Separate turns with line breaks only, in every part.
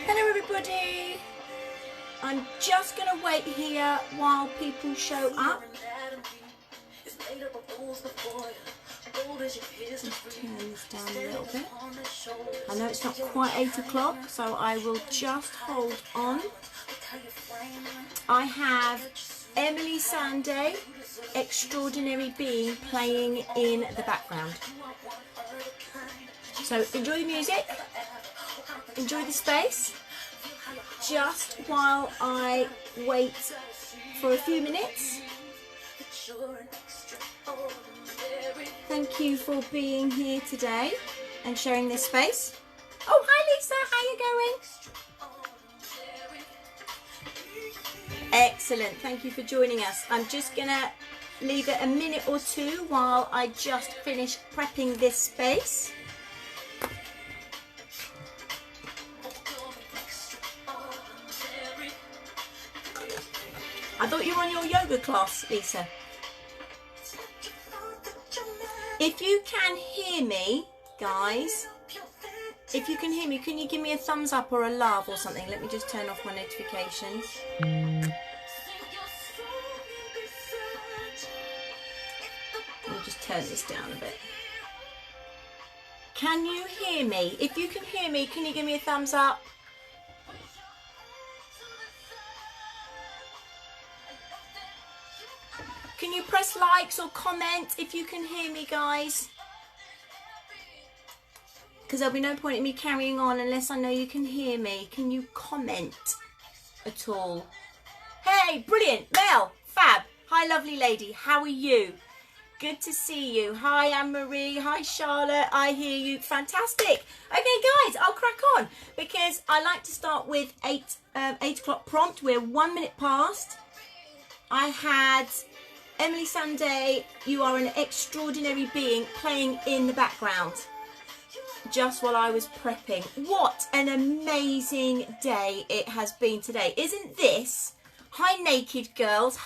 Hello everybody. I'm just going to wait here while people show up. Just turn this down a little bit. I know it's not quite 8 o'clock, so I will just hold on. I have Emeli Sandé, Extraordinary Being, playing in the background. So enjoy the music, enjoy the space, just while I wait for a few minutes. Thank you for being here today and sharing this space. Oh, hi Lisa, how are you going? Excellent, thank you for joining us. I'm just gonna leave it a minute or two while I just finish prepping this space. I thought you were on your yoga class, Lisa. If you can hear me, guys, if you can hear me, can you give me a thumbs up or a love or something? Let me just turn off my notifications. Let me just turn this down a bit. Can you hear me? If you can hear me, can you give me a thumbs up? Can you press likes or comment if you can hear me, guys? Because there'll be no point in me carrying on unless I know you can hear me. Can you comment at all? Hey, brilliant. Mel, fab. Hi, lovely lady. How are you? Good to see you. Hi, Anne-Marie. Hi, Charlotte. I hear you. Fantastic. Okay, guys, I'll crack on because I like to start with 8 o'clock prompt. We're 1 minute past. I had Emeli Sandé, You Are an Extraordinary Being, playing in the background just while I was prepping. What an amazing day it has been today. Isn't this, hi naked girls,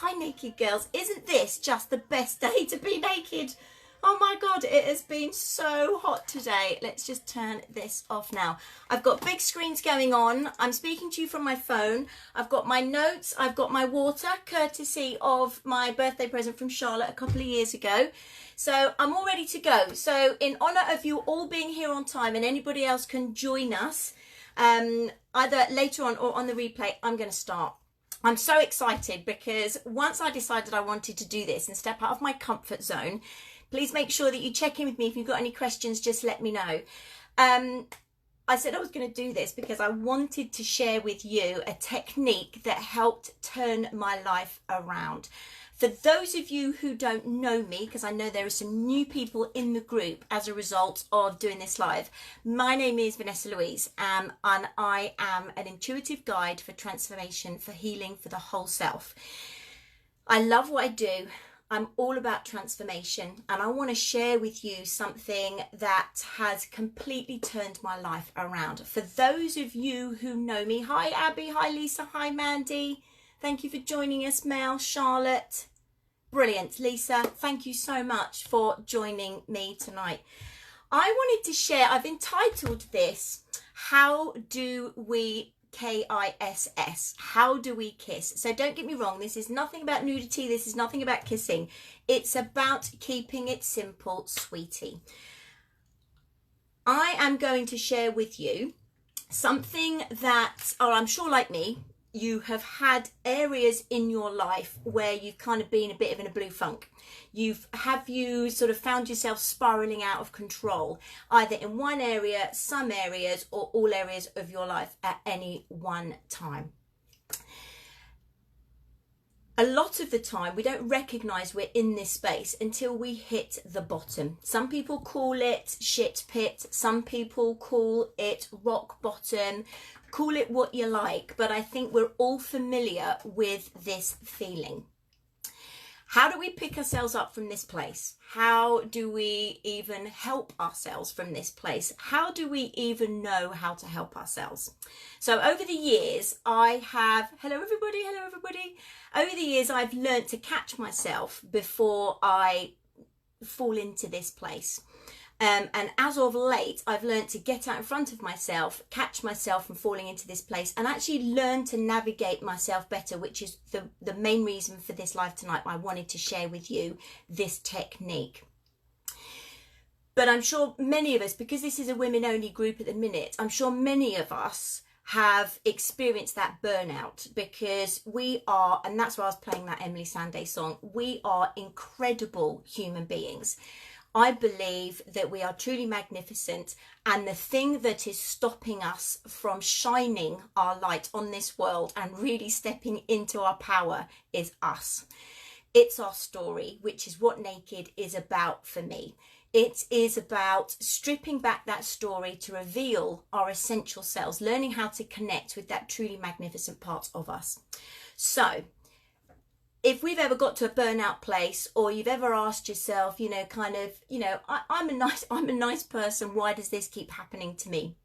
isn't this just the best day to be naked? Oh my God, it has been so hot today. Let's just turn this off now. I've got big screens going on. I'm speaking to you from my phone. I've got my notes. I've got my water, courtesy of my birthday present from Charlotte a couple of years ago. So I'm all ready to go. So in honor of you all being here on time and anybody else can join us, either later on or on the replay, I'm going to start. I'm so excited because once I decided I wanted to do this and step out of my comfort zone, please make sure that you check in with me. If you've got any questions, just let me know. I said I was going to do this because I wanted to share with you a technique that helped turn my life around. For those of you who don't know me, because I know there are some new people in the group as a result of doing this live, my name is Vanessa Louise, and I am an intuitive guide for transformation, for healing, for the whole self. I love what I do. I'm all about transformation, and I want to share with you something that has completely turned my life around. For those of you who know me, hi Abby, hi Lisa, hi Mandy. Thank you for joining us, Mel, Charlotte. Brilliant. Lisa, thank you so much for joining me tonight. I wanted to share, I've entitled this, How Do We KISS? How do we kiss? So don't get me wrong, this is nothing about nudity, this is nothing about kissing. It's about keeping it simple, sweetie. I am going to share with you something that, or I'm sure like me, you have had areas in your life where you've kind of been a bit of in a blue funk. Have you sort of found yourself spiraling out of control, either in one area, some areas, or all areas of your life at any one time? A lot of the time we don't recognize we're in this space until we hit the bottom. Some people call it shit pit, some people call it rock bottom, call it what you like, but I think we're all familiar with this feeling. How do we pick ourselves up from this place? How do we even help ourselves from this place? How do we even know how to help ourselves? So over the years, I have, hello everybody. Over the years, I've learned to catch myself before I fall into this place. And as of late, I've learned to get out in front of myself, catch myself from falling into this place, and actually learn to navigate myself better, which is the main reason for this live tonight. I wanted to share with you this technique. But I'm sure many of us, because this is a women only group at the minute, I'm sure many of us have experienced that burnout, because we are, and that's why I was playing that Emeli Sandé song, we are incredible human beings. I believe that we are truly magnificent, and the thing that is stopping us from shining our light on this world and really stepping into our power is us. It's our story, which is what Naked is about for me. It is about stripping back that story to reveal our essential selves, learning how to connect with that truly magnificent part of us. So if we've ever got to a burnout place, or you've ever asked yourself, you know, kind of, you know, I'm a nice person, why does this keep happening to me?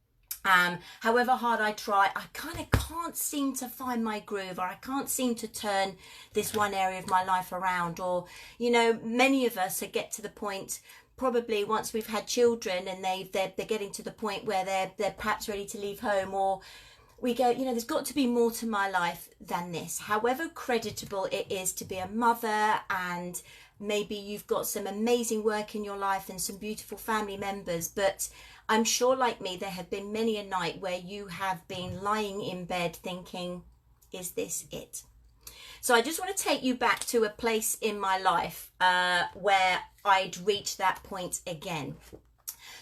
However hard I try, I kind of can't seem to find my groove, or I can't seem to turn this one area of my life around. Or, you know, many of us get to the point, probably once we've had children and they're getting to the point where they're perhaps ready to leave home, or we go, you know, there's got to be more to my life than this. However creditable it is to be a mother, and maybe you've got some amazing work in your life and some beautiful family members, but I'm sure, like me, there have been many a night where you have been lying in bed thinking, is this it? So I just want to take you back to a place in my life where I'd reached that point again.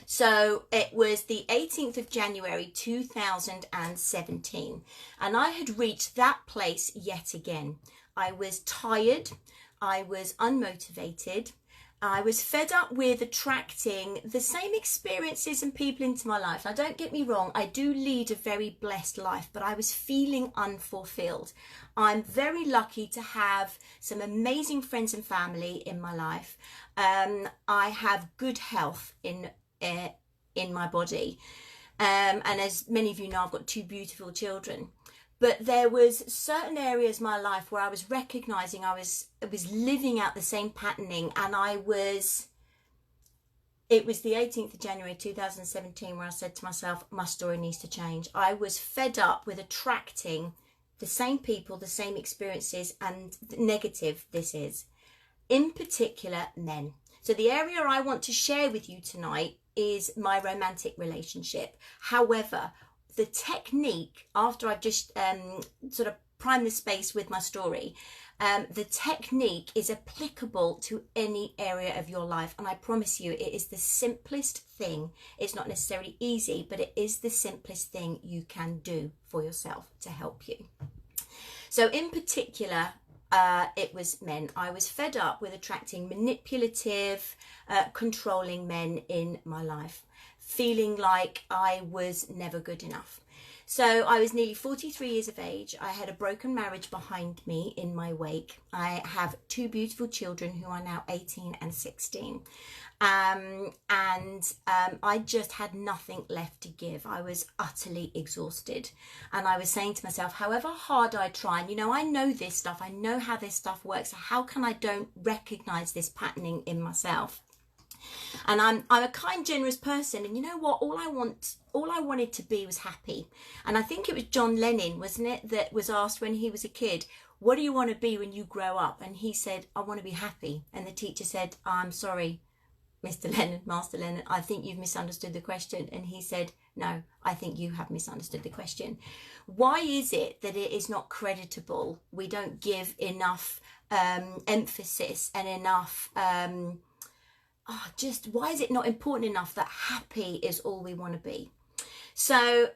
So it was the 18th of January 2017, and I had reached that place yet again. I was tired, I was unmotivated, I was fed up with attracting the same experiences and people into my life. Now, don't get me wrong, I do lead a very blessed life, but I was feeling unfulfilled. I'm very lucky to have some amazing friends and family in my life. I have good health in my body, and as many of you know, I've got 2 beautiful children. But there was certain areas of my life where I was recognizing I was living out the same patterning, and it was the 18th of January 2017 where I said to myself, my story needs to change. I was fed up with attracting the same people, the same experiences, and negative this is, in particular, men. So the area I want to share with you tonight is my romantic relationship. However, the technique, after I've just sort of primed the space with my story, the technique is applicable to any area of your life. And I promise you, it is the simplest thing. It's not necessarily easy, but it is the simplest thing you can do for yourself to help you. So in particular, it was men. I was fed up with attracting manipulative, controlling men in my life, feeling like I was never good enough. So I was nearly 43 years of age. I had a broken marriage behind me in my wake. I have 2 beautiful children who are now 18 and 16. I just had nothing left to give. I was utterly exhausted. And I was saying to myself, however hard I try, and you know, I know this stuff, I know how this stuff works, so how can I don't recognize this patterning in myself? And I'm a kind, generous person, and you know what, all I wanted to be was happy. And I think it was John Lennon, wasn't it, that was asked when he was a kid, what do you want to be when you grow up? And he said, I want to be happy. And the teacher said, I'm sorry, Mr. Lennon, Master Lennon, I think you've misunderstood the question. And he said, no, I think you have misunderstood the question. Why is it that it is not creditable? We don't give enough emphasis and enough just why is it not important enough that happy is all we want to be? So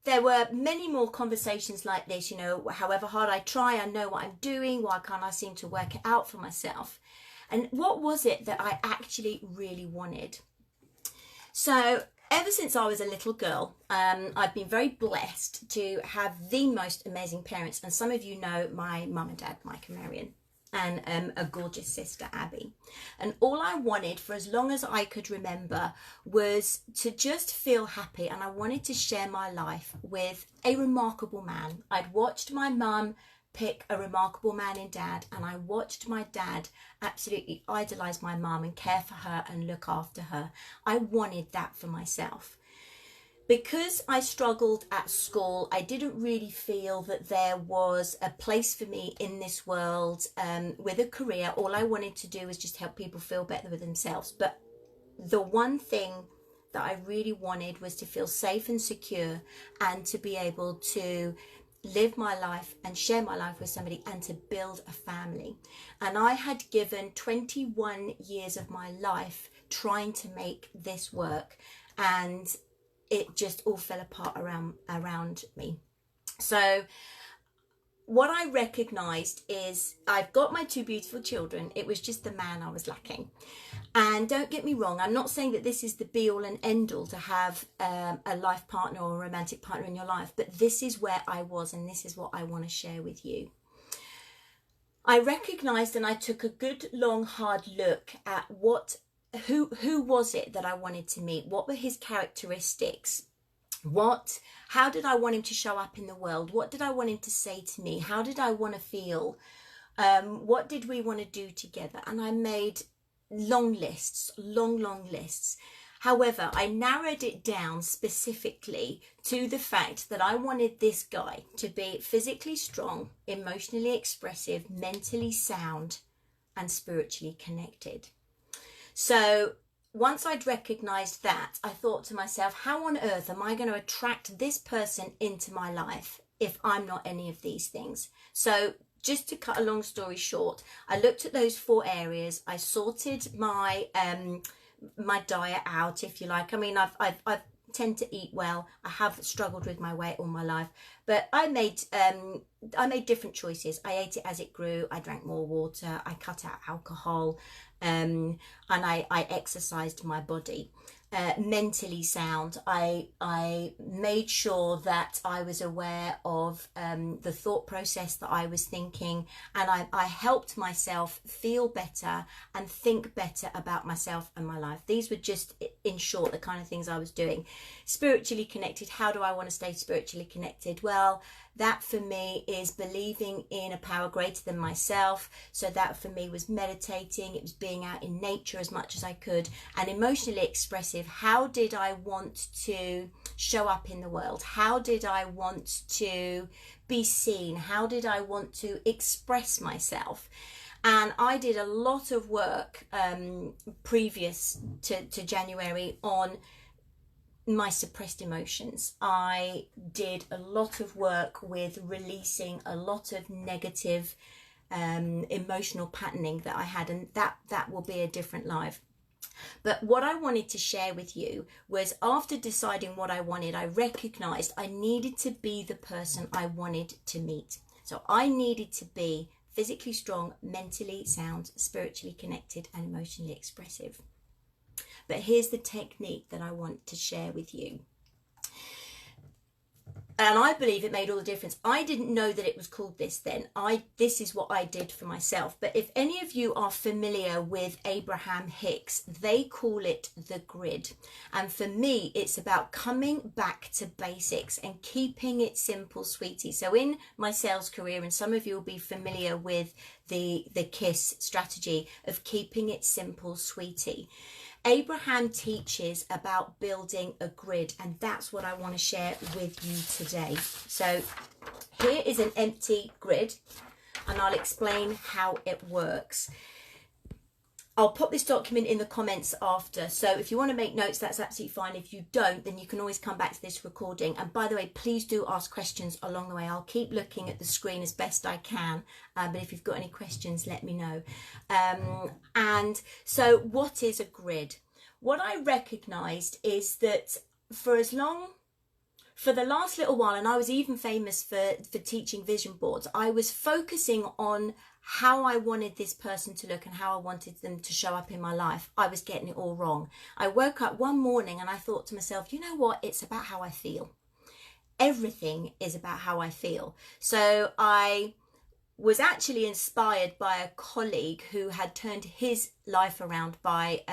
there were many more conversations like this, you know, however hard I try, I know what I'm doing, why can't I seem to work it out for myself? And what was it that I actually really wanted? So ever since I was a little girl, I've been very blessed to have the most amazing parents. And some of you know my mum and dad, Mike and Marion, and a gorgeous sister, Abby. And all I wanted for as long as I could remember was to just feel happy, and I wanted to share my life with a remarkable man. I'd watched my mum pick a remarkable man in dad, and I watched my dad absolutely idolize my mum and care for her and look after her. I wanted that for myself. Because I struggled at school, I didn't really feel that there was a place for me in this world with a career. All I wanted to do was just help people feel better with themselves. But the one thing that I really wanted was to feel safe and secure, and to be able to live my life and share my life with somebody, and to build a family. And I had given 21 years of my life trying to make this work, and it just all fell apart around me. So what I recognized is I've got my two beautiful children. It was just the man I was lacking. And don't get me wrong, I'm not saying that this is the be all and end all to have a life partner or a romantic partner in your life, but this is where I was, and this is what I want to share with you. I recognized, and I took a good long hard look at who was it that I wanted to meet? What were his characteristics? How did I want him to show up in the world? What did I want him to say to me? How did I want to feel? What did we want to do together? And I made long lists, long lists. However, I narrowed it down specifically to the fact that I wanted this guy to be physically strong, emotionally expressive, mentally sound, and spiritually connected. So once I'd recognized that, I thought to myself, how on earth am I going to attract this person into my life if I'm not any of these things? So just to cut a long story short, I looked at those 4 areas. I sorted my my diet out, if you like. I mean, I've tend to eat well. I have struggled with my weight all my life, but I made different choices. I ate it as it grew. I drank more water. I cut out alcohol, and I exercised my body. Mentally sound. I made sure that I was aware of the thought process that I was thinking, and I helped myself feel better and think better about myself and my life. These were just, in short, the kind of things I was doing. Spiritually connected. How do I want to stay spiritually connected? Well, that for me is believing in a power greater than myself. So that for me was meditating. It was being out in nature as much as I could. And emotionally expressive. How did I want to show up in the world? How did I want to be seen? How did I want to express myself? And I did a lot of work previous to January on my suppressed emotions. I did a lot of work with releasing a lot of negative emotional patterning that I had, and that will be a different live. But what I wanted to share with you was, after deciding what I wanted, I recognized I needed to be the person I wanted to meet. So I needed to be physically strong, mentally sound, spiritually connected, and emotionally expressive. But here's the technique that I want to share with you. And I believe it made all the difference. I didn't know that it was called this then. This is what I did for myself. But if any of you are familiar with Abraham Hicks, they call it the grid. And for me, it's about coming back to basics and keeping it simple, sweetie. So in my sales career, and some of you will be familiar with the KISS strategy of keeping it simple, sweetie. Abraham teaches about building a grid, and that's what I want to share with you today. So here is an empty grid, and I'll explain how it works. I'll put this document in the comments after, so if you want to make notes, that's absolutely fine. If you don't, then you can always come back to this recording. And by the way, please do ask questions along the way. I'll keep looking at the screen as best I can, but if you've got any questions, let me know. And so what is a grid? What I recognised is that for the last little while, and I was even famous for teaching vision boards, I was focusing on how I wanted this person to look and how I wanted them to show up in my life. I was getting it all wrong. I woke up one morning and I thought to myself, you know what? It's about how I feel. Everything is about how I feel. So I was actually inspired by a colleague who had turned his life around by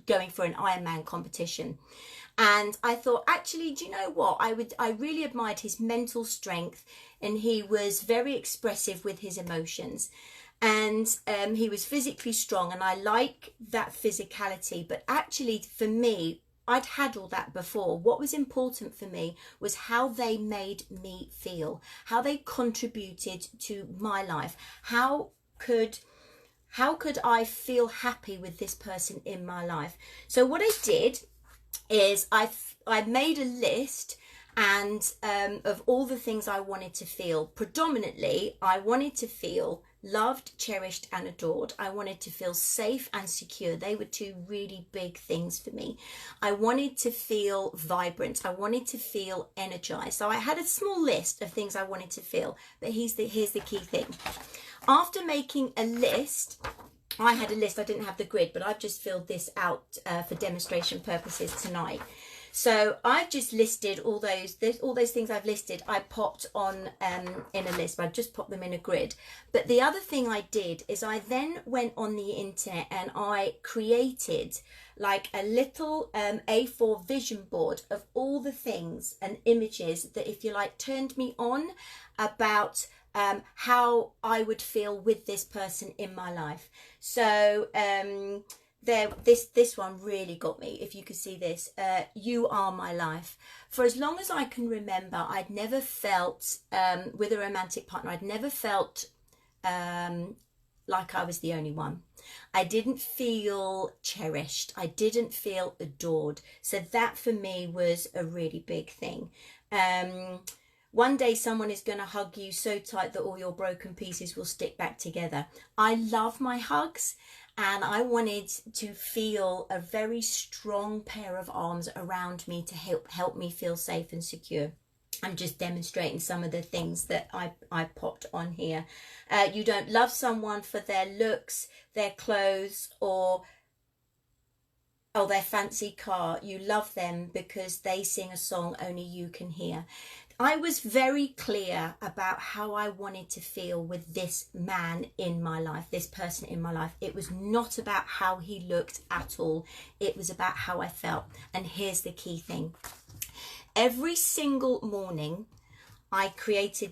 going for an Ironman competition. And I thought, actually, do you know what? I really admired his mental strength, and he was very expressive with his emotions. And he was physically strong, and I like that physicality. But actually, for me, I'd had all that before. What was important for me was how they made me feel, how they contributed to my life. How could I feel happy with this person in my life? So what I did is I made a list and of all the things I wanted to feel. Predominantly, I wanted to feel loved, cherished and adored. I wanted to feel safe and secure. They were two really big things for me. I wanted to feel vibrant. I wanted to feel energized. So I had a small list of things I wanted to feel, but here's the key thing. After making a list, I had a list, I didn't have the grid, but I've just filled this out for demonstration purposes tonight. So I've just listed all those things I've listed. I popped on in a list, but I just popped them in a grid. But the other thing I did is I then went on the internet and I created like a little A4 vision board of all the things and images that, if you like, turned me on about how I would feel with this person in my life. So this one really got me. If you could see this, you are my life. For as long as I can remember, I'd never felt with a romantic partner, I'd never felt like I was the only one. I didn't feel cherished. I didn't feel adored. So that for me was a really big thing. One day someone is going to hug you so tight that all your broken pieces will stick back together. I love my hugs, and I wanted to feel a very strong pair of arms around me to help me feel safe and secure. I'm just demonstrating some of the things that I popped on here. You don't love someone for their looks, their clothes, or their fancy car. You love them because they sing a song only you can hear. I was very clear about how I wanted to feel with this man in my life, this person in my life. It was not about how he looked at all. It was about how I felt. And here's the key thing. Every single morning, I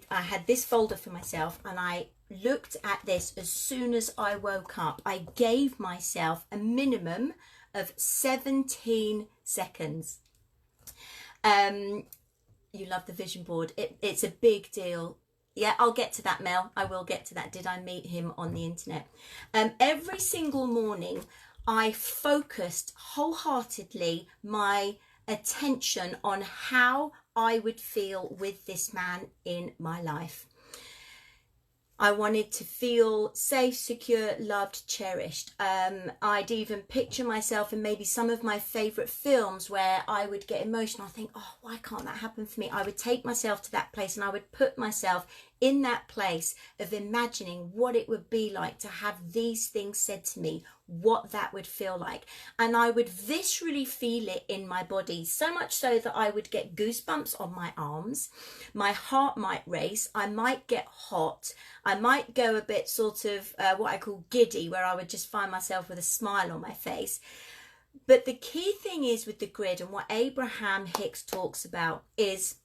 had this folder for myself, and I looked at this as soon as I woke up. I gave myself a minimum of 17 seconds. You love the vision board. It's a big deal. Yeah, I'll get to that, Mel. I will get to that. Did I meet him on the internet? Every single morning, I focused wholeheartedly my attention on how I would feel with this man in my life. I wanted to feel safe, secure, loved, cherished. I'd even picture myself in maybe some of my favourite films where I would get emotional. I think, oh, why can't that happen for me? I would take myself to that place, and I would put myself in that place of imagining what it would be like to have these things said to me, what that would feel like. And I would viscerally feel it in my body, so much so that I would get goosebumps on my arms. My heart might race. I might get hot. I might go a bit sort of what I call giddy, where I would just find myself with a smile on my face. But the key thing is with the grid, and what Abraham Hicks talks about, is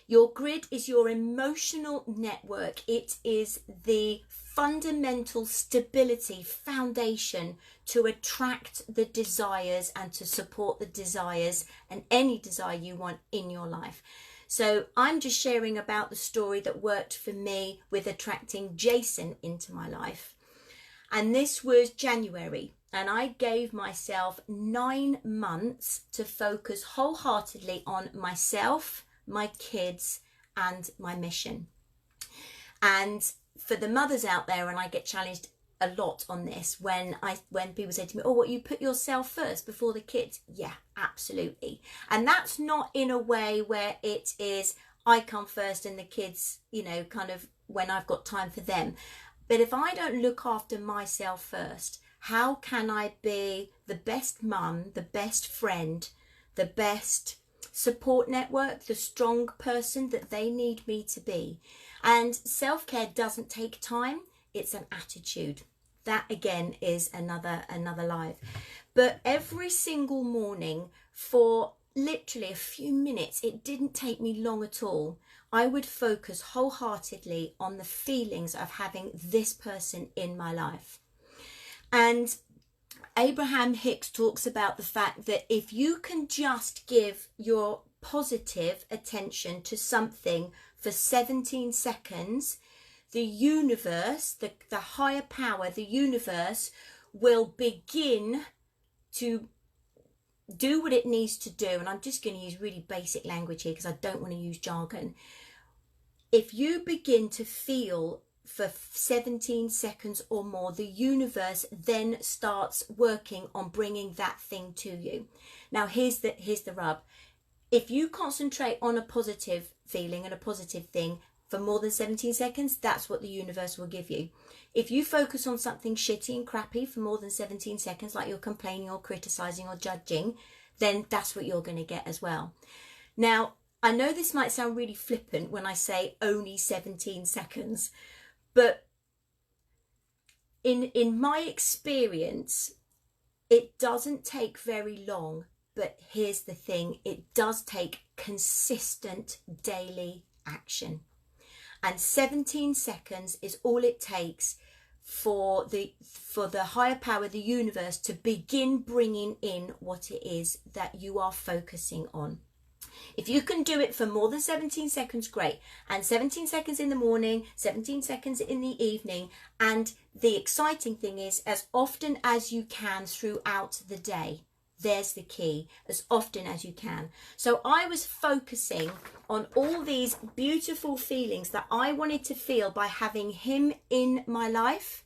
your grid is your emotional network. It is the fundamental stability foundation to attract the desires and to support the desires and any desire you want in your life. So I'm just sharing about the story that worked for me with attracting Jason into my life. And this was January, and I gave myself 9 months to focus wholeheartedly on myself, my kids and my mission. And for the mothers out there, and I get challenged a lot on this when people say to me, oh, what, you put yourself first before the kids? Yeah, absolutely. And that's not in a way where it is I come first and the kids, you know, kind of when I've got time for them. But if I don't look after myself first, how can I be the best mum, the best friend, the best support network, the strong person that they need me to be? And self-care doesn't take time, it's an attitude. That again is another life. But every single morning for literally a few minutes, it didn't take me long at all, I would focus wholeheartedly on the feelings of having this person in my life. And Abraham Hicks talks about the fact that if you can just give your positive attention to something for 17 seconds, the universe, the higher power, the universe will begin to do what it needs to do. And I'm just going to use really basic language here because I don't want to use jargon. If you begin to feel for 17 seconds or more, the universe then starts working on bringing that thing to you. Now, here's the rub. If you concentrate on a positive feeling and a positive thing for more than 17 seconds, that's what the universe will give you. If you focus on something shitty and crappy for more than 17 seconds, like you're complaining or criticizing or judging, then that's what you're going to get as well. Now, I know this might sound really flippant when I say only 17 seconds, but in my experience, it doesn't take very long. But here's the thing, it does take consistent daily action. And 17 seconds is all it takes for the higher power, the universe, to begin bringing in what it is that you are focusing on. If you can do it for more than 17 seconds, great. And 17 seconds in the morning, 17 seconds in the evening. And the exciting thing is, as often as you can throughout the day. There's the key, as often as you can. So I was focusing on all these beautiful feelings that I wanted to feel by having him in my life,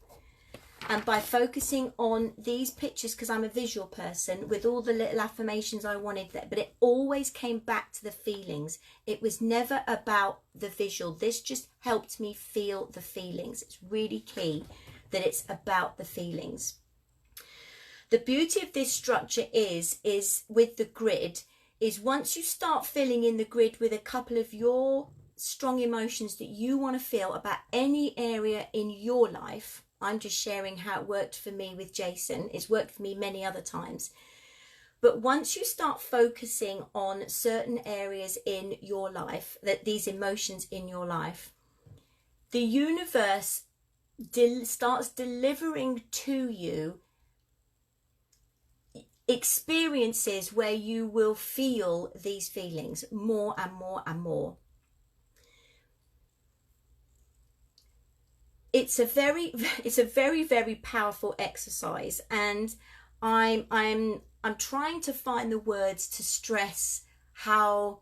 and by focusing on these pictures, because I'm a visual person, with all the little affirmations I wanted there. But it always came back to the feelings. It was never about the visual. This just helped me feel the feelings. It's really key that it's about the feelings. The beauty of this structure is with the grid, is once you start filling in the grid with a couple of your strong emotions that you want to feel about any area in your life. I'm just sharing how it worked for me with Jason. It's worked for me many other times. But once you start focusing on certain areas in your life, that these emotions in your life, the universe starts delivering to you experiences where you will feel these feelings more and more and more. It's a very, very powerful exercise, and I'm trying to find the words to stress how.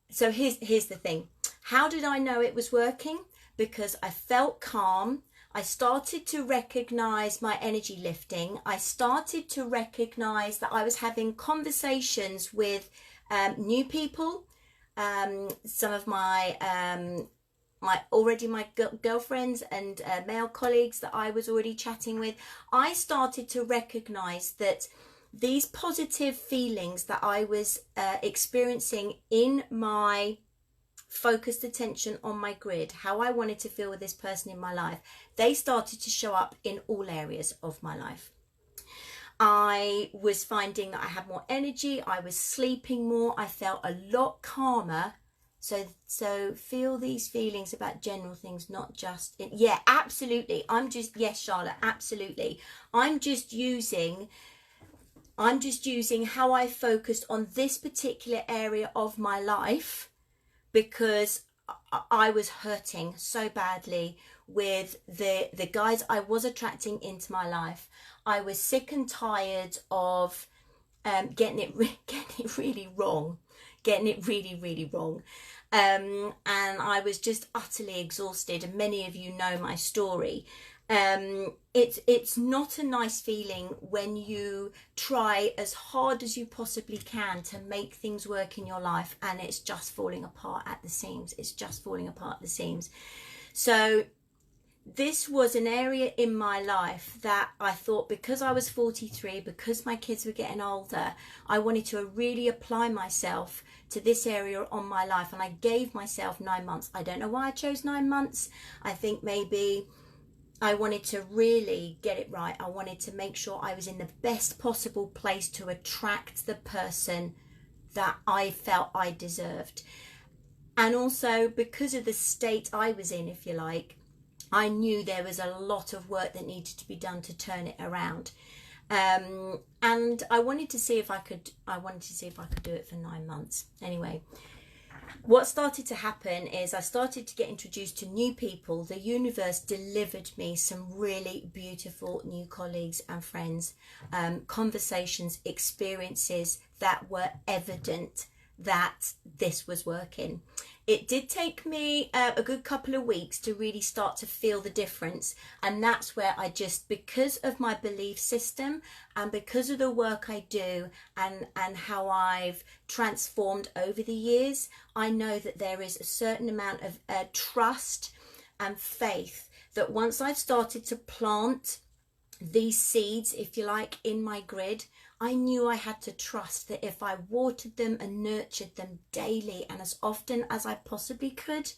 So here's the thing. How did I know it was working? Because I felt calm. I started to recognize my energy lifting. I started to recognize that I was having conversations with new people, some of my girlfriends and male colleagues that I was already chatting with. I started to recognize that these positive feelings that I was experiencing in my focused attention on my grid, how I wanted to feel with this person in my life, they started to show up in all areas of my life. I was finding that I had more energy, I was sleeping more, I felt a lot calmer. So feel these feelings about general things, not just yeah, absolutely. Yes, Charlotte, absolutely. I'm just using how I focused on this particular area of my life, because I was hurting so badly with the guys I was attracting into my life. I was sick and tired of getting it really wrong. And I was just utterly exhausted, and many of you know my story. It's not a nice feeling when you try as hard as you possibly can to make things work in your life and it's just falling apart at the seams. So this was an area in my life that I thought, because I was 43, because my kids were getting older, I wanted to really apply myself to this area on my life, and I gave myself 9 months. I don't know why I chose 9 months. I think maybe I wanted to really get it right. I wanted to make sure I was in the best possible place to attract the person that I felt I deserved. And also because of the state I was in, if you like, I knew there was a lot of work that needed to be done to turn it around. And I wanted to see if I could do it for 9 months. Anyway, what started to happen is I started to get introduced to new people. The universe delivered me some really beautiful new colleagues and friends, conversations, experiences that were evident that this was working. It did take me a good couple of weeks to really start to feel the difference, and that's where I just, because of my belief system and because of the work I do and how I've transformed over the years, I know that there is a certain amount of trust and faith that once I've started to plant these seeds, if you like, in my grid, I knew I had to trust that if I watered them and nurtured them daily and as often as I possibly could,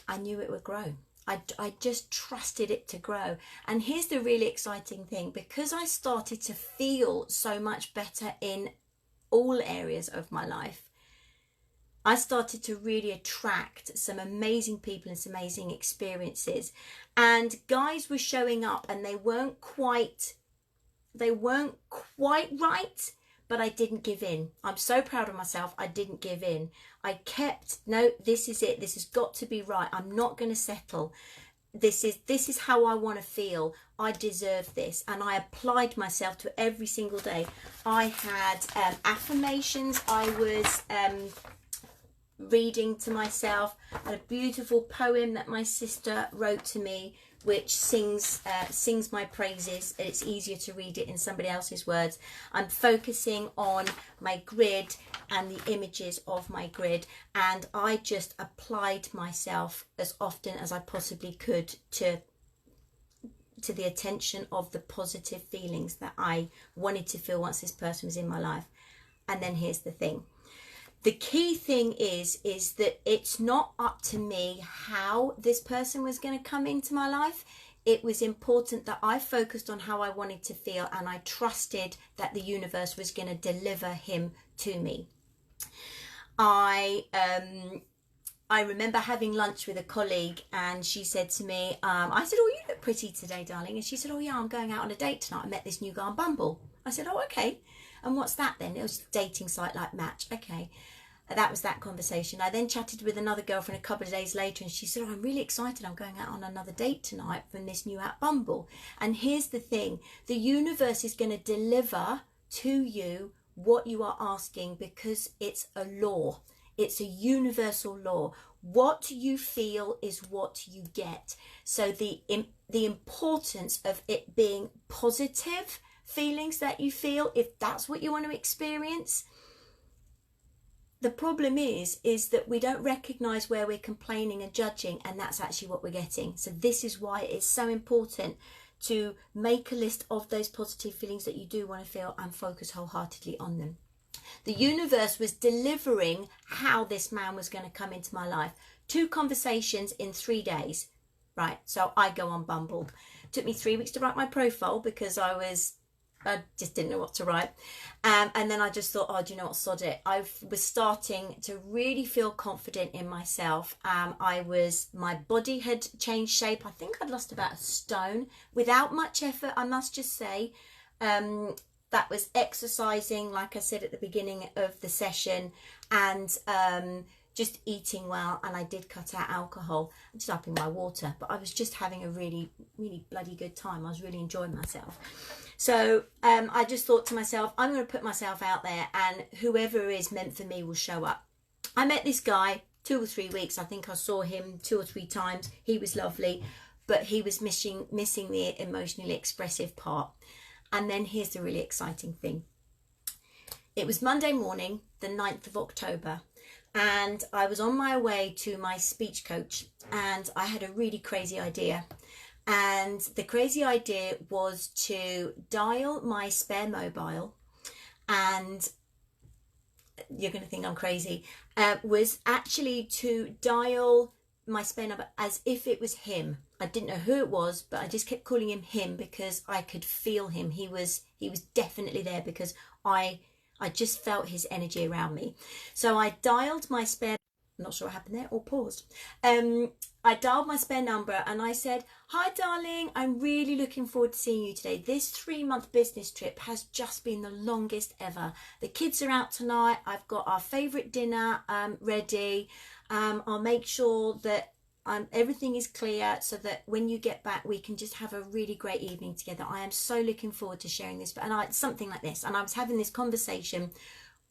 I knew it would grow. I just trusted it to grow. And here's the really exciting thing, because I started to feel so much better in all areas of my life, I started to really attract some amazing people and some amazing experiences. And guys were showing up and they weren't quite right, but I didn't give in. I'm so proud of myself. I didn't give in. I kept, no, this is it. This has got to be right. I'm not going to settle. This is how I want to feel. I deserve this. And I applied myself to every single day. I had affirmations. I was reading to myself. I had a beautiful poem that my sister wrote to me, which sings my praises. It's easier to read it in somebody else's words. I'm focusing on my grid and the images of my grid, and I just applied myself as often as I possibly could to the attention of the positive feelings that I wanted to feel once this person was in my life. And then here's the thing. The key thing is that it's not up to me how this person was going to come into my life. It was important that I focused on how I wanted to feel, and I trusted that the universe was going to deliver him to me. I remember having lunch with a colleague, and she said to me, I said, "Oh, you look pretty today, darling." And she said, "Oh yeah, I'm going out on a date tonight. I met this new guy on Bumble." I said, "Oh, okay. And what's that then?" It was a dating site like Match. Okay. That was that conversation. I then chatted with another girlfriend a couple of days later, and she said, "Oh, I'm really excited. I'm going out on another date tonight from this new app Bumble." And here's the thing. The universe is going to deliver to you what you are asking, because it's a law. It's a universal law. What you feel is what you get. So the importance of it being positive feelings that you feel, if that's what you want to experience. The problem is that we don't recognize where we're complaining and judging, and that's actually what we're getting. So this is why it's so important to make a list of those positive feelings that you do want to feel and focus wholeheartedly on them. The universe was delivering how this man was going to come into my life. 2 conversations in 3 days. Right, so I go on Bumble. It took me 3 weeks to write my profile because I just didn't know what to write. And then I just thought, oh, do you know what, sod it. I was starting to really feel confident in myself. My body had changed shape. I think I'd lost about 1 stone without much effort, I must just say. That was exercising, like I said at the beginning of the session, and just eating well. And I did cut out alcohol, just upping my water, but I was just having a really, really bloody good time. I was really enjoying myself. So I just thought to myself, I'm going to put myself out there, and whoever is meant for me will show up. I met this guy 2 or 3 weeks. I think I saw him 2 or 3 times. He was lovely, but he was missing the emotionally expressive part. And then here's the really exciting thing. It was Monday morning, the 9th of October, and I was on my way to my speech coach, and I had a really crazy idea. And the crazy idea was to dial my spare mobile, and you're going to think I'm crazy, was actually to dial my spare number as if it was him. I didn't know who it was, but I just kept calling him him because I could feel him. He was definitely there because I just felt his energy around me. So I dialed my spare, I'm not sure what happened there, or paused. I dialed my spare number and I said, "Hi darling, I'm really looking forward to seeing you today. This 3-month business trip has just been the longest ever. The kids are out tonight. I've got our favourite dinner ready. I'll make sure that everything is clear so that when you get back we can just have a really great evening together. I am so looking forward to sharing this." And something like this. And I was having this conversation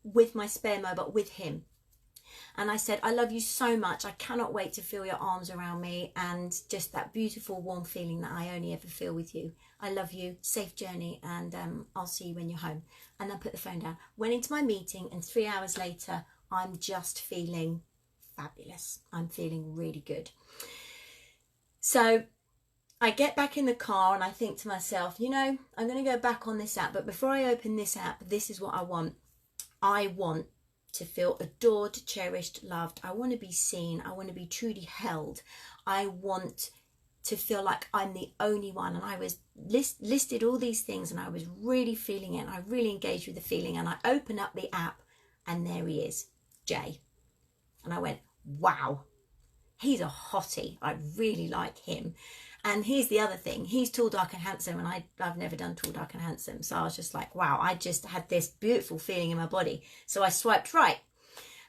with my spare mobile with him. And I said, "I love you so much. I cannot wait to feel your arms around me and just that beautiful warm feeling that I only ever feel with you. I love you. Safe journey, and I'll see you when you're home." And then put the phone down. Went into my meeting, and 3 hours later, I'm just feeling fabulous. I'm feeling really good. So I get back in the car and I think to myself, you know, I'm going to go back on this app. But before I open this app, this is what I want. I want to feel adored, cherished, loved. I want to be seen. I want to be truly held. I want to feel like I'm the only one. And I was listed all these things and I was really feeling it. And I really engaged with the feeling. And I open up the app and there he is, Jay. And I went, wow, he's a hottie. I really like him. And here's the other thing. He's tall, dark and handsome. And I've never done tall, dark and handsome. So I was just like, wow, I just had this beautiful feeling in my body. So I swiped right.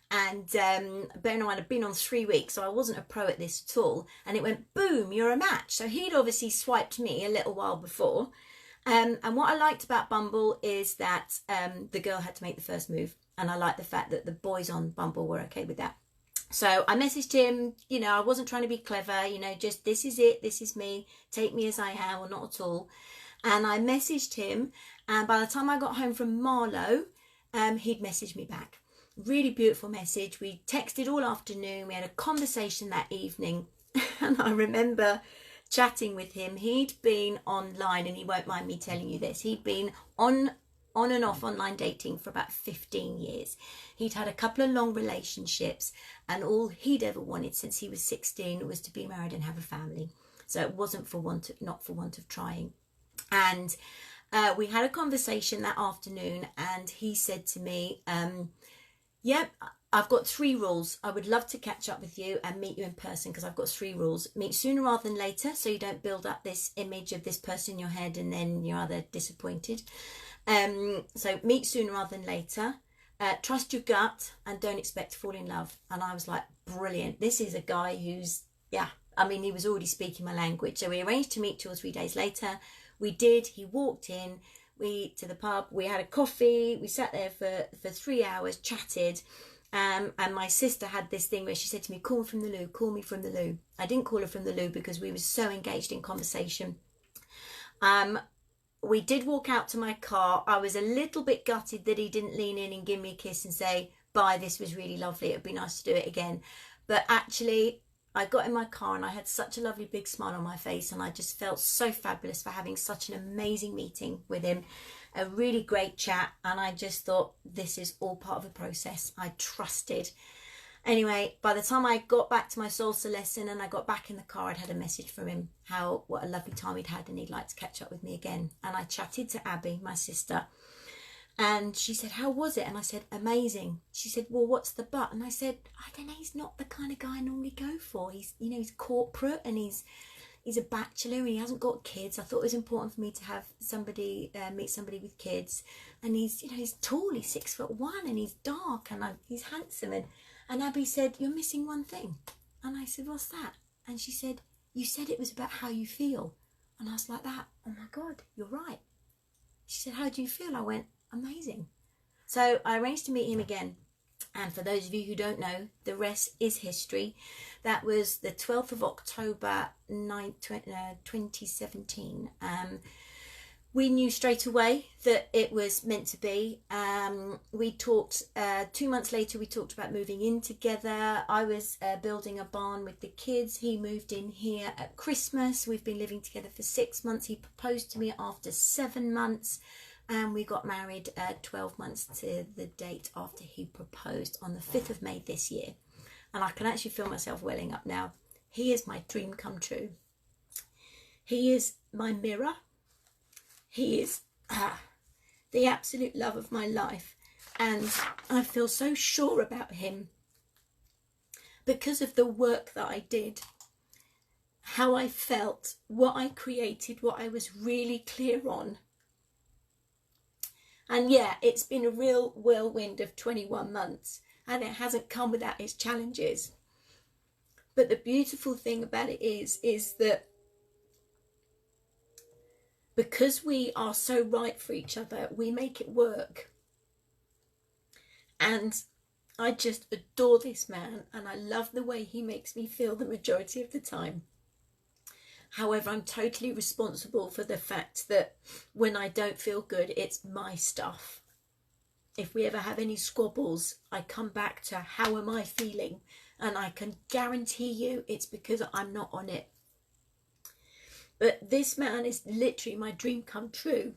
And bear in mind, I'd been on 3 weeks, so I wasn't a pro at this at all. And it went, boom, you're a match. So he'd obviously swiped me a little while before. And what I liked about Bumble is that the girl had to make the first move. And I liked the fact that the boys on Bumble were okay with that. So I messaged him, you know, I wasn't trying to be clever, you know, just this is it, this is me, take me as I am or not at all. And I messaged him, and by the time I got home from Marlow, he'd messaged me back. Really beautiful message. We texted all afternoon, we had a conversation that evening, and I remember chatting with him. He'd been online, and he won't mind me telling you this, he'd been on and off online dating for about 15 years. He'd had a couple of long relationships, and all he'd ever wanted since he was 16 was to be married and have a family. So it wasn't not for want of trying. And we had a conversation that afternoon, and he said to me, "Yep, I've got 3 rules. I would love to catch up with you and meet you in person because I've got 3 rules. Meet sooner rather than later, so you don't build up this image of this person in your head and then you're either disappointed. So meet sooner rather than later. Trust your gut and don't expect to fall in love." And I was like, brilliant. This is a guy who's, yeah, I mean, he was already speaking my language. So we arranged to meet 2 or 3 days later. We did. He walked in to the pub. We had a coffee. We sat there for 3 hours, chatted. And my sister had this thing where she said to me, "Call me from the loo, call me from the loo." I didn't call her from the loo because we were so engaged in conversation. We did walk out to my car. I was a little bit gutted that he didn't lean in and give me a kiss and say, "Bye, this was really lovely. It would be nice to do it again." But actually, I got in my car and I had such a lovely big smile on my face, and I just felt so fabulous for having such an amazing meeting with him. A really great chat, and I just thought this is all part of a process. I trusted. Anyway, by the time I got back to my salsa lesson and I got back in the car, I'd had a message from him, what a lovely time he'd had and he'd like to catch up with me again. And I chatted to Abby, my sister, and she said, "How was it?" And I said, "Amazing." She said, "Well, what's the but?" And I said, "I don't know, he's not the kind of guy I normally go for. He's, you know, he's corporate and he's a bachelor and he hasn't got kids. I thought it was important for me to have somebody, meet somebody with kids. And he's, you know, he's tall, he's 6'1" and he's dark and he's handsome." And Abby said, "You're missing one thing." And I said, "What's that?" And she said, "You said it was about how you feel." And I was like that, oh my God, you're right. She said, "How do you feel?" I went, "Amazing." So I arranged to meet him again. And for those of you who don't know, the rest is history. That was the 12th of October, 2017. We knew straight away that it was meant to be. We talked, 2 months later, we talked about moving in together. I was building a barn with the kids. He moved in here at Christmas. We've been living together for 6 months. He proposed to me after 7 months. And we got married 12 months to the date after he proposed on the 5th of May this year. And I can actually feel myself welling up now. He is my dream come true. He is my mirror. He is the absolute love of my life. And I feel so sure about him because of the work that I did, how I felt, what I created, what I was really clear on. And yeah, it's been a real whirlwind of 21 months, and it hasn't come without its challenges. But the beautiful thing about it is that because we are so right for each other, we make it work. And I just adore this man, and I love the way he makes me feel the majority of the time. However, I'm totally responsible for the fact that when I don't feel good, it's my stuff. If we ever have any squabbles, I come back to how am I feeling? And I can guarantee you it's because I'm not on it. But this man is literally my dream come true.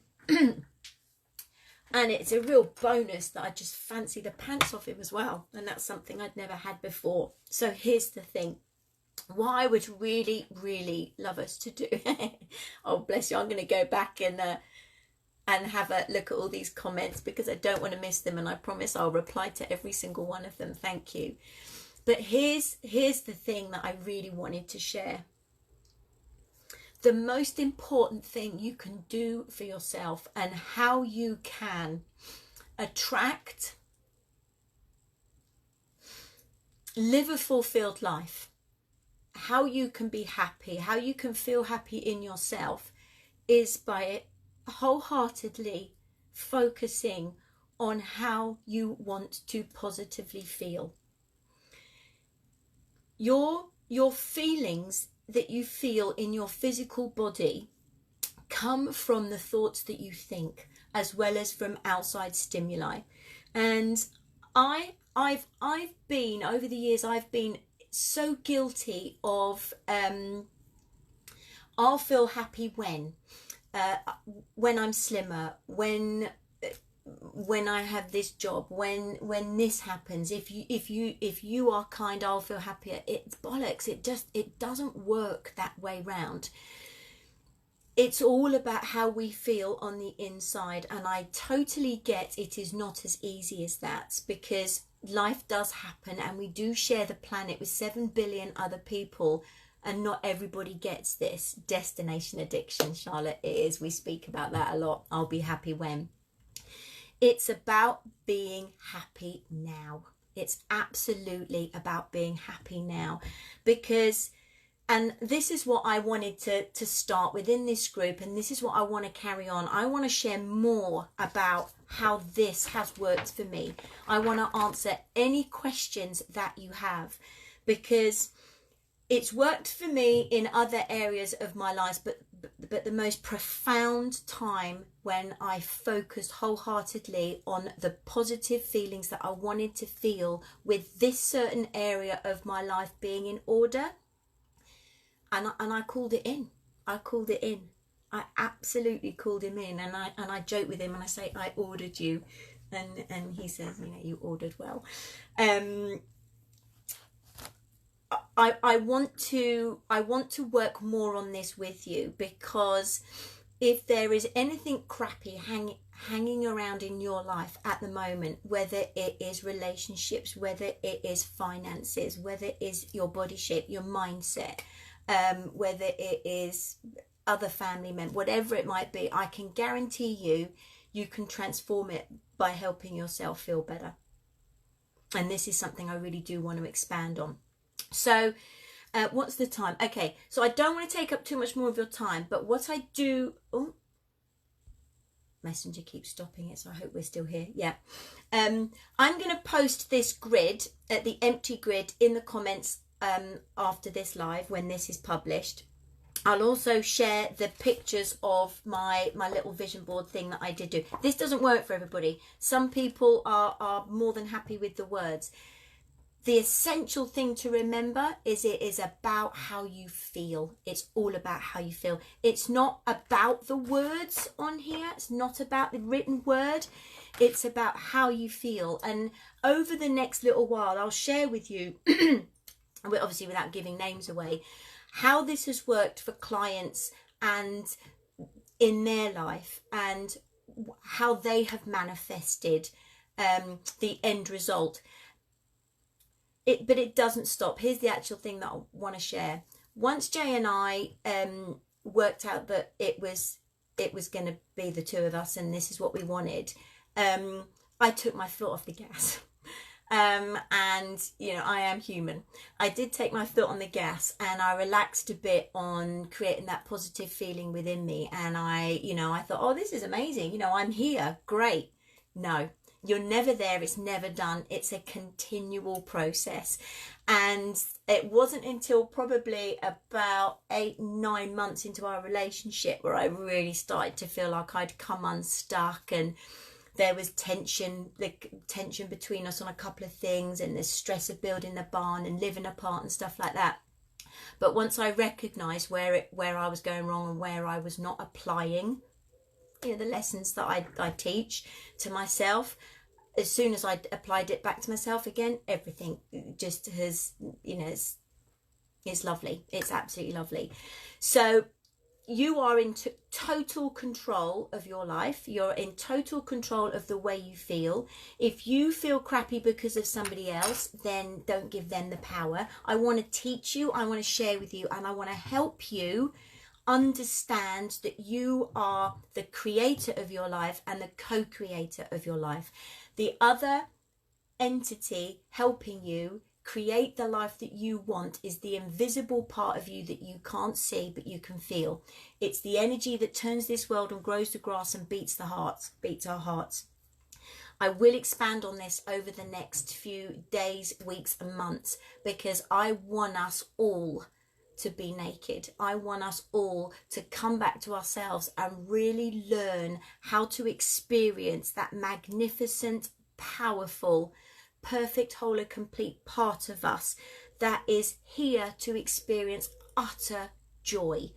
And it's a real bonus that I just fancy the pants off him as well. And that's something I'd never had before. So here's the thing. What I would really, really love us to do. Oh, bless you. I'm going to go back and have a look at all these comments because I don't want to miss them. And I promise I'll reply to every single one of them. Thank you. But here's the thing that I really wanted to share. The most important thing you can do for yourself and how you can attract, live a fulfilled life, how you can be happy, how you can feel happy in yourself is by wholeheartedly focusing on how you want to positively feel. Your feelings that you feel in your physical body come from the thoughts that you think, as well as from outside stimuli. And I've been, over the years, I've been so guilty of I'll feel happy when I'm slimmer, when I have this job, when this happens, if you are kind, I'll feel happier. It's bollocks. It doesn't work that way round. It's all about how we feel on the inside, and I totally get it is not as easy as that, because life does happen and we do share the planet with 7 billion other people, and not everybody gets this. Destination addiction, Charlotte, it is. We speak about that a lot. I'll be happy when. It's about being happy now. It's absolutely about being happy now, because, and this is what I wanted to start within this group, and this is what I want to carry on. I want to share more about how this has worked for me. I want to answer any questions that you have, because it's worked for me in other areas of my life, but the most profound time when I focused wholeheartedly on the positive feelings that I wanted to feel with this certain area of my life being in order. And I called it in. I called it in. I absolutely called him in, and I joke with him and I say, I ordered you, and he says, you ordered well. I want to work more on this with you, because if there is anything crappy hanging around in your life at the moment, whether it is relationships, whether it is finances, whether it is your body shape, your mindset, whether it is other family members, whatever it might be, I can guarantee you can transform it by helping yourself feel better. And this is something I really do want to expand on. So what's the time? Okay, so I don't want to take up too much more of your time, but what I do... Oh, Messenger keeps stopping it, so I hope we're still here. Yeah. I'm going to post this grid, the empty grid, in the comments after this live, when this is published. I'll also share the pictures of my little vision board thing that I did do. This doesn't work for everybody. Some people are more than happy with the words. The essential thing to remember is it is about how you feel. It's all about how you feel. It's not about the words on here. It's not about the written word. It's about how you feel. And over the next little while, I'll share with you obviously without giving names away, how this has worked for clients and in their life, and how they have manifested the end result. But it doesn't stop. Here's the actual thing that I want to share. Once Jay and I worked out that it was going to be the two of us and this is what we wanted, I took my foot off the gas. And you know, I am human. I did take my foot on the gas and I relaxed a bit on creating that positive feeling within me. And I thought, oh, this is amazing. You know, I'm here. Great. No, you're never there. It's never done. It's a continual process. And it wasn't until probably about 8-9 months into our relationship where I really started to feel like I'd come unstuck, and there was tension between us on a couple of things, and there's stress of building the barn and living apart and stuff like that. But once I recognised where I was going wrong and where I was not applying, you know, the lessons that I teach to myself, as soon as I applied it back to myself again, everything just has, you know, it's lovely. It's absolutely lovely. So you are in total control of your life. You're in total control of the way you feel. If you feel crappy because of somebody else, then don't give them the power. I want to teach you, I want to share with you, and I want to help you understand that you are the creator of your life and the co-creator of your life. The other entity helping you create the life that you want is the invisible part of you that you can't see but you can feel. It's the energy that turns this world and grows the grass and beats our hearts. I will expand on this over the next few days, weeks and months, because I want us all to be naked. I want us all to come back to ourselves and really learn how to experience that magnificent, powerful, perfect, whole and complete part of us that is here to experience utter joy.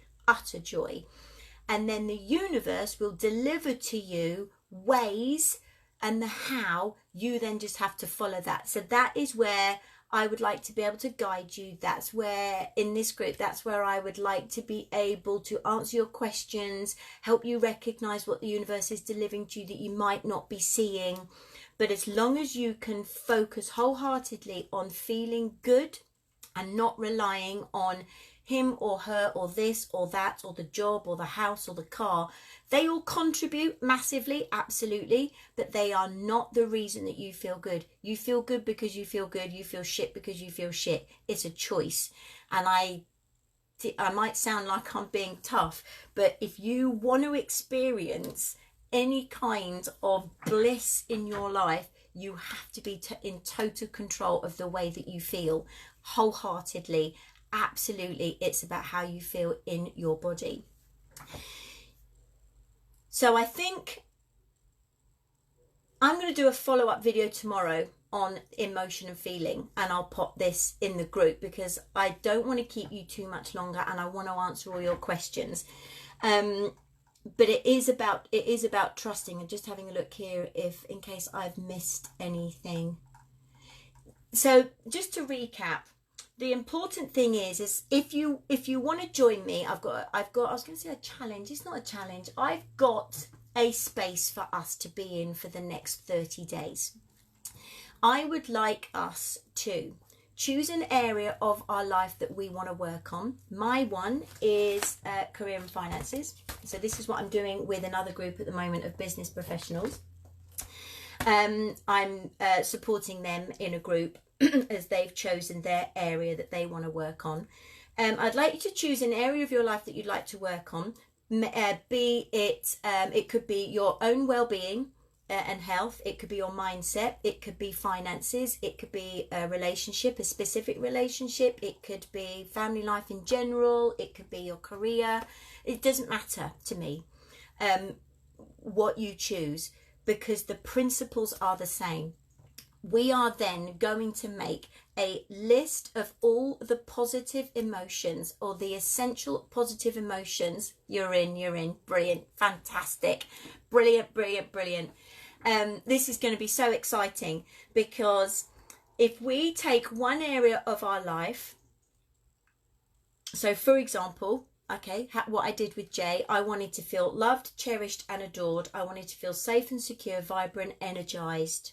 And then the universe will deliver to you ways and the how. You then just have to follow that. So that is where I would like to be able to guide you. That's where, in this group, that's where I would like to be able to answer your questions, help you recognize what the universe is delivering to you that you might not be seeing. But as long as you can focus wholeheartedly on feeling good and not relying on him or her or this or that or the job or the house or the car, they all contribute massively, absolutely, but they are not the reason that you feel good. You feel good because you feel good. You feel shit because you feel shit. It's a choice. And I might sound like I'm being tough, but if you want to experience any kind of bliss in your life, you have to be in total control of the way that you feel, wholeheartedly. Absolutely, it's about how you feel in your body. So I think I'm going to do a follow-up video tomorrow on emotion and feeling, and I'll pop this in the group because I don't want to keep you too much longer and I want to answer all your questions. But it is about trusting, and just having a look here if in case I've missed anything. So just to recap, the important thing is if you want to join me, I've got I was going to say a challenge. It's not a challenge. I've got a space for us to be in for the next 30 days. I would like us to choose an area of our life that we want to work on. My one is career and finances. So this is what I'm doing with another group at the moment of business professionals. I'm supporting them in a group as they've chosen their area that they want to work on. I'd like you to choose an area of your life that you'd like to work on. It could be your own well-being and health. It could be your mindset. It could be finances. It could be a relationship, a specific relationship. It could be family life in general. It could be your career. It doesn't matter to me what you choose, because the principles are the same. We are then going to make a list of all the positive emotions, or the essential positive emotions. You're in, brilliant, fantastic, brilliant. This is going to be so exciting because if we take one area of our life, so for example, okay, what I did with Jay, I wanted to feel loved, cherished and adored. I wanted to feel safe and secure, vibrant, energized,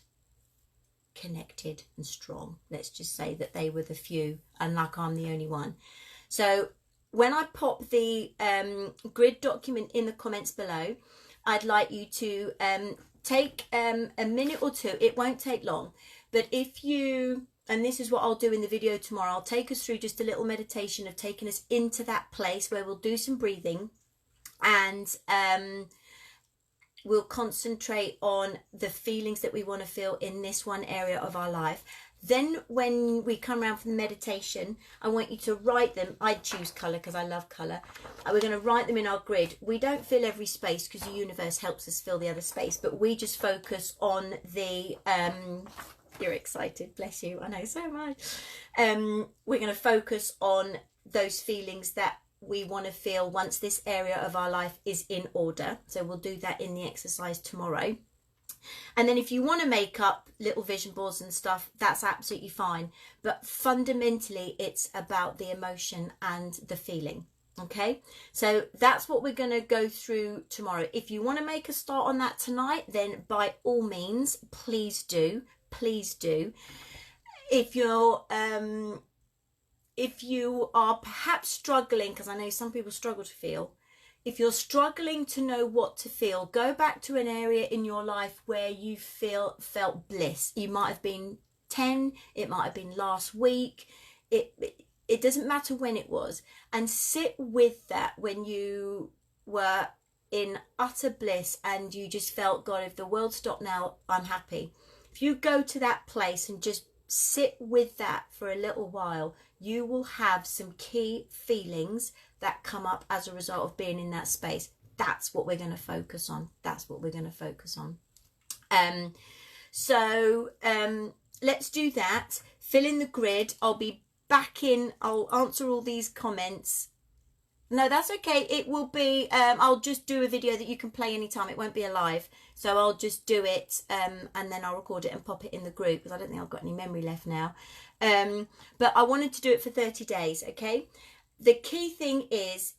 connected and strong. Let's just say that they were the few, and like I'm the only one. So when I pop the grid document in the comments below, I'd like you to take a minute or two. It won't take long, but if you, and this is what I'll do in the video tomorrow, I'll take us through just a little meditation of taking us into that place where we'll do some breathing, and we'll concentrate on the feelings that we want to feel in this one area of our life. Then when we come around from the meditation, I want you to write them. I choose colour because I love colour. We're going to write them in our grid. We don't fill every space because the universe helps us fill the other space, but we just focus on the you're excited, bless you, I know so much. We're going to focus on those feelings that we want to feel once this area of our life is in order. So we'll do that in the exercise tomorrow. And then if you want to make up little vision boards and stuff, that's absolutely fine. But fundamentally, it's about the emotion and the feeling. Okay, so that's what we're going to go through tomorrow. If you want to make a start on that tonight, then by all means, please do. Please do. If you are perhaps struggling, because I know some people struggle to feel, if you're struggling to know what to feel, go back to an area in your life where you felt bliss. You might have been 10, it might have been last week, it doesn't matter when it was, and sit with that when you were in utter bliss and you just felt, God, if the world stopped now, I'm happy. If you go to that place and just sit with that for a little while, you will have some key feelings that come up as a result of being in that space. That's what we're going to focus on. That's what we're going to focus on. Let's do that. Fill in the grid. I'll be back in. I'll answer all these comments. No, that's okay. It will be, I'll just do a video that you can play anytime. It won't be a live. So I'll just do it and then I'll record it and pop it in the group because I don't think I've got any memory left now. But I wanted to do it for 30 days, okay? The key thing is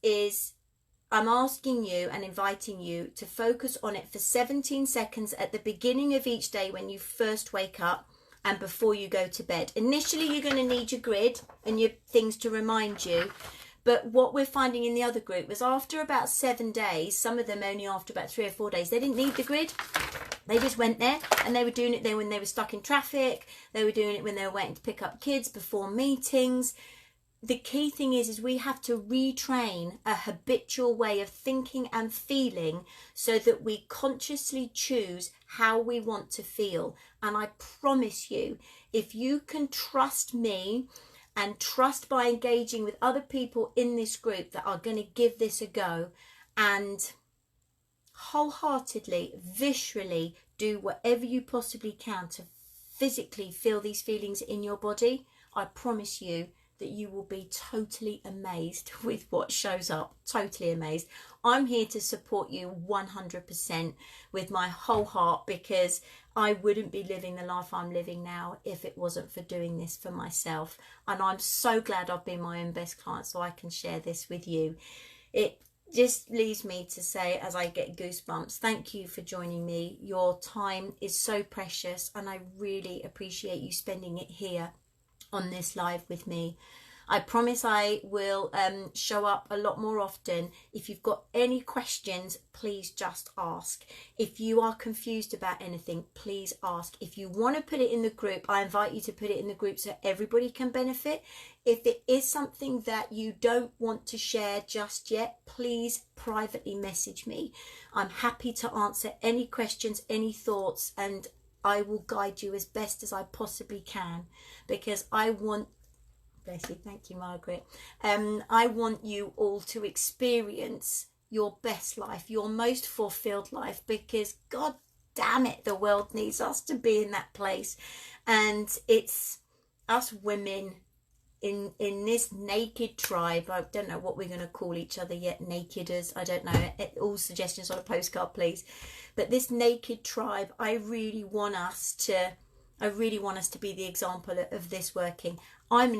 I'm asking you and inviting you to focus on it for 17 seconds at the beginning of each day when you first wake up and before you go to bed. Initially, you're going to need your grid and your things to remind you. But what we're finding in the other group was after about 7 days, some of them only after about 3 or 4 days, they didn't need the grid. They just went there and they were doing it there when they were stuck in traffic. They were doing it when they were waiting to pick up kids before meetings. The key thing is we have to retrain a habitual way of thinking and feeling so that we consciously choose how we want to feel. And I promise you, if you can trust me and trust by engaging with other people in this group that are going to give this a go and wholeheartedly, viscerally do whatever you possibly can to physically feel these feelings in your body, I promise you that you will be totally amazed with what shows up. Totally amazed. I'm here to support you 100% with my whole heart because I wouldn't be living the life I'm living now if it wasn't for doing this for myself. And I'm so glad I've been my own best client so I can share this with you. It just leaves me to say, as I get goosebumps, thank you for joining me. Your time is so precious and I really appreciate you spending it here on this live with me. I promise I will show up a lot more often. If you've got any questions, please just ask. If you are confused about anything, please ask. If you want to put it in the group, I invite you to put it in the group so everybody can benefit. If it is something that you don't want to share just yet, please privately message me. I'm happy to answer any questions, any thoughts, and I will guide you as best as I possibly can because I want, bless you, thank you, Margaret. I want you all to experience your best life, your most fulfilled life, because God damn it, the world needs us to be in that place. And it's us women in this naked tribe. I don't know what we're going to call each other yet, nakeders, I don't know. All suggestions on a postcard, please. But this naked tribe, I really want us to I really want us to be the example of this working. I'm an